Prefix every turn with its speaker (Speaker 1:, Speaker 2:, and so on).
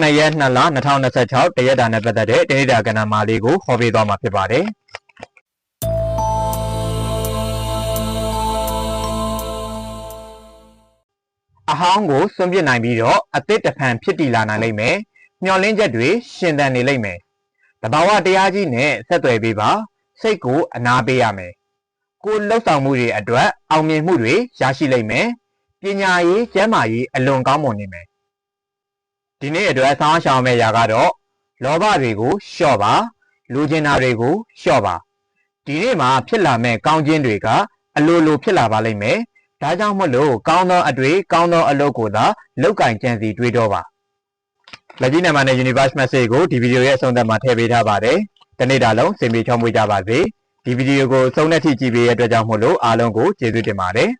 Speaker 1: 2 ရက် 2 လ 2026 တရက်တာနဲ့ပတ်သက်တဲ့တနေ့တာကဏ္ဍမာလေးကိုခေါ်ပြသွားမှာဖြစ်ပါတယ်အဟောင်းကိုစွန့်ပစ်နိုင်ပြီးတော့အသစ်တစ်ဖန်ဖြစ်တည်လာနိုင်လိမ့်မယ်မျှော်လင့်ချက်တွေရှင်သန်နေလိမ့်မယ်တဘာဝတရားကြီးနဲ့ဆက်သွယ်ပေးပါစိတ်ကိုအနာပေးရမယ်ကိုယ်လှုပ်ဆောင်မှုတွေအတွက်အောင်မြင်မှုတွေရရှိလိမ့်မယ်ပညာရေးကျန်းမာရေးအလွန်ကောင်းမွန်နေမယ်ဒီနေ့အတွက်ဆောင်းရှောင်းမဲ့ရာကတော့လောဘတွေကိုလျှော့ပါလူကျင်တာတွေကိုလျှော့ပါဒီနေ့မှာဖြစ်လာမဲ့ကောင်းခြင်းတွေကအလိုလိုဖြစ်လာပါလိမ့်မယ်ဒါကြောင့်မို့လို့ကောင်းသောအတွေ့ကောင်းသောအလုပ်ကိုသာလောက်ကင်ကြံစီတွေးတော့ပါလက်ကြီးနံပါတ်နဲ့ Universe Message ကိုဒီဗီဒီယိုရဲ့အဆုံးသတ်မှာထည့်ပေးထားပါတယ်တနေ့တာလုံးစင်ပြေချောမွေ့ကြပါစေဒီဗီဒီယိုကိုဆုံးတဲ့ထိကြည့်ပေးရတဲ့အတွက်ကြောင့်မို့လို့အားလုံးကိုကျေးဇူးတင်ပါတယ်